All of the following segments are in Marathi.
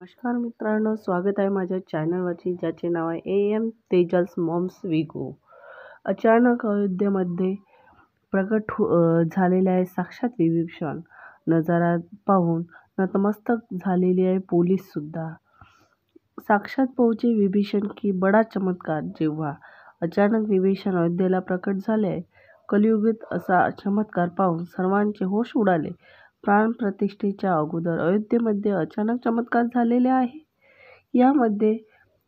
नमस्कार मित्रांनो, स्वागत आहे माझ्या चॅनलवरती ज्याचे नाव आहे AM तेजल्स मॉम्स विगो। अचानक अयोध्येमध्ये झालेले आहे साक्षात विभीषण। नजारा पाहून नतमस्तक झालेली आहे पोलीससुद्धा। साक्षात पोहोचे विभीषण की बडा चमत्कार। जेव्हा अचानक विभीषण अयोध्येला प्रकट झाले, कलियुगात असा चमत्कार पाहून सर्वांचे होश उडाले। प्राणप्रतिष्ठेच्या अगोदर अयोध्येमध्ये अचानक चमत्कार झालेले आहे। यामध्ये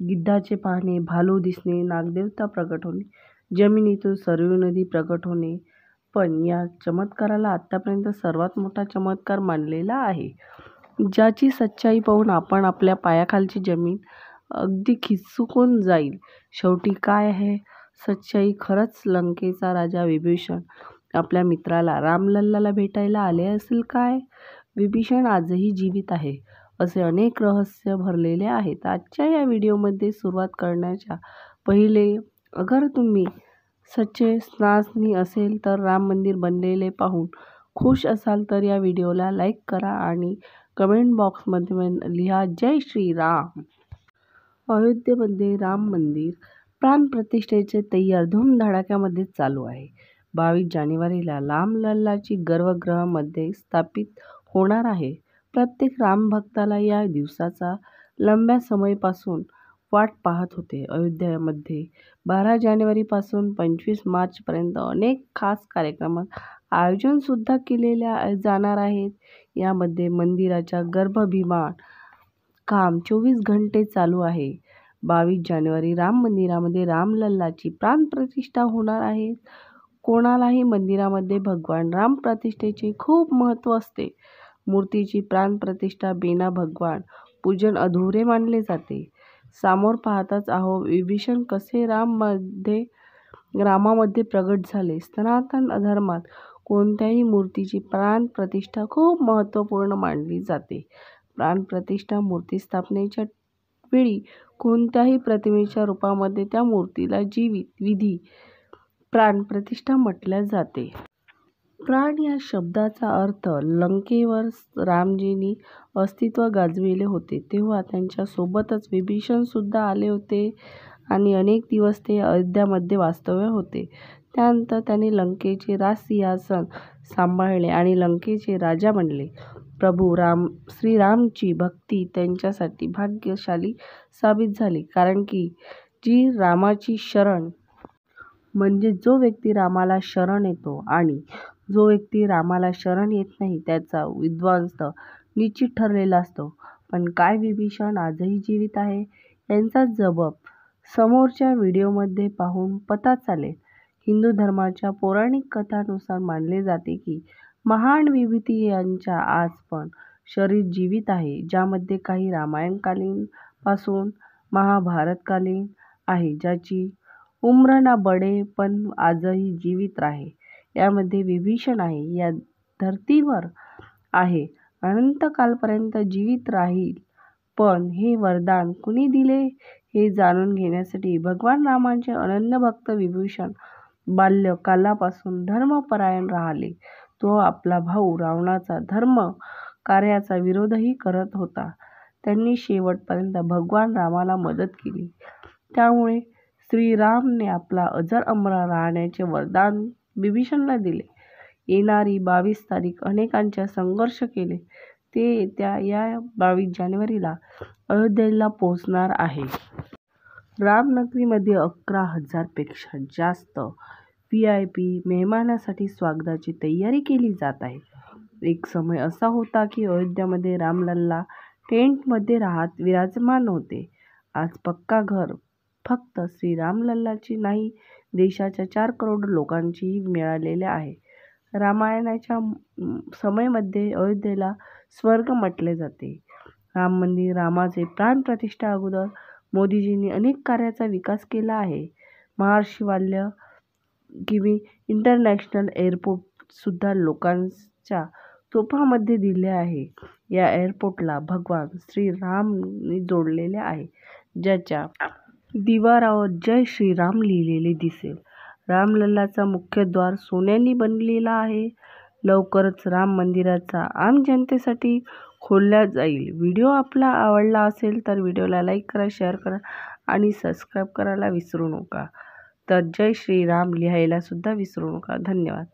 गिधाचे पाहणे, भालू दिसणे, नागदेवता प्रकट होणे, जमिनीतून सरयू नदी प्रकट होणे, पण या चमत्काराला आतापर्यंत सर्वात मोठा चमत्कार मानलेला आहे, ज्याची सच्चाई पाहून आपण आपल्या पायाखालची जमीन अगदी खिचून जाईल। शेवटी काय आहे सच्चाई? खरंच लंकेचा राजा विभीषण आपल्या मित्राला रामलल्लाला भेटायला आले असेल काय? विभीषण आजही जीवित आहे असे अनेक रहस्य भरलेले आहेत। आजच्या या व्हिडिओमध्ये सुरुवात करण्याच्या पहिले अगर तुम्ही सच्चे नासनी असेल तर राम मंदिर बनलेले पाहून खुश असाल तर या व्हिडिओला लाईक करा आणि कमेंट बॉक्समध्ये लिहा जय श्रीराम। अयोध्येमध्ये राम मंदिर प्राणप्रतिष्ठेचे तयार धूमधडाक्यामध्ये चालू आहे। 22 जानेवारीला रामलल्लाची गर्भगृहामध्ये स्थापित होणार आहे। प्रत्येक रामभक्ताला या दिवसाचा लंब्या समयपासून वाट पाहत होते। अयोध्येमध्ये 12 जानेवारीपासून 25 मार्चपर्यंत अनेक खास कार्यक्रमांचे आयोजन सुद्धा केले जाणार आहेत। यामध्ये मंदिराच्या गर्भनिर्माण काम 24 घंटे चालू आहे। 22 जानेवारी राम मंदिरामध्ये रामलल्लाची प्राणप्रतिष्ठा होणार आहे। कोणालाही मंदिरामध्ये भगवान राम प्रतिष्ठेचे खूप महत्त्व असते। मूर्तीची प्राणप्रतिष्ठा बिना भगवान पूजन अधुरे मानले जाते। समोर पाहताच आहोत विभीषण कसे रामामध्ये प्रगट झाले। सनातन धर्मात कोणत्याही मूर्तीची प्राणप्रतिष्ठा खूप महत्त्वपूर्ण मानली जाते। प्राणप्रतिष्ठा मूर्ती स्थापनेच्या वेळी कोणत्याही प्रतिमेच्या रूपामध्ये त्या मूर्तीला जीवित विधी प्राणप्रतिष्ठा म्हटले जाते। प्राण या शब्दाचा अर्थ लंकेवर रामजींनी अस्तित्व गाजविले होते तेव्हा त्यांच्या सोबतच विभीषण सुद्धा आले होते आणि अनेक दिवस ते अयोध्यामध्ये वास्तव्य होते। त्यानंतर त्यांनी लंकेचे राजसिंहासन सांभाळले आणि लंकेचे राजा बनले। प्रभू श्रीरामची भक्ती त्यांच्यासाठी भाग्यशाली साबित झाली, कारण की जी रामाची शरण म्हणजे जो व्यक्ती रामाला शरण येतो आणि जो व्यक्ती रामाला शरण येत नाही त्याचा विध्वंस निश्चित ठरलेला असतो। पण काय विभीषण आजही जीवित आहे याचा जबाब समोरच्या व्हिडिओमध्ये पाहून पता चालेल। हिंदू धर्माच्या पौराणिक कथांनुसार मानले जाते की महान विभूती यांच्या आज पण शरीर जीवित आहे, ज्यामध्ये काही रामायणकालीन पासून महाभारतकालीन आहे, ज्याची उम्र ना बडे पण आजही जीवित आहे। यामध्ये विभीषण आहे, या धर्तीवर आहे, अनंत कालपर्यंत जीवित राहील। पण हे वरदान कुणी दिले हे जाणून घेण्यासाठी भगवान रामाचे अनन्य भक्त विभीषण बाल्य कालापासून धर्मपरायण राहिले। तो आपला भाऊ रावणाचा धर्म कार्याचा विरोधही करत होता। त्यांनी शेवटपर्यंत भगवान रामाला मदत केली। त्यामुळे श्रीरामने आपला अजर अमर राहण्याचे वरदान विभीषणला दिले। येणारी 22 तारीख अनेकांच्या संघर्ष केले ते येत्या या 22 जानेवारीला अयोध्येला पोहोचणार आहे। रामनगरीमध्ये 11,000 पेक्षा जास्त VIP मेहमानांसाठी स्वागताची तयारी केली जात आहे। एक समय असा होता की अयोध्येमध्ये रामलल्ला टेंटमध्ये राहत विराजमान होते। आज पक्का घर फक्त श्रीरामलल्लाची नाही, देशाच्या 4 करोड लोकांचीही मिळालेले आहे। रामायणाच्या समयमध्ये अयोध्येला स्वर्ग म्हटले जाते। राम मंदिर रामाचे प्राणप्रतिष्ठा अगोदर मोदीजींनी अनेक कार्याचा विकास केला आहे। महर्षी वाल्मिकी इंटरनॅशनल एअरपोर्ट सुद्धा लोकांच्या तोफामध्ये दिले आहे। या एअरपोर्टला भगवान श्रीरामने जोडलेले आहे, ज्याच्या दिवारावर जय श्रीराम लिहिलेले दिसेल। रामलल्लाचा मुख्य द्वार सोन्याने बनलेला आहे। लवकरच राम मंदिराचा आम जनतेसाठी खोलल्या जाईल. व्हिडिओ आपला आवडला असेल तर व्हिडिओला लाईक करा, शेअर करा आणि सबस्क्राईब करायला विसरू नका. तर जय श्रीराम लिहायला सुद्धा विसरू नका. धन्यवाद.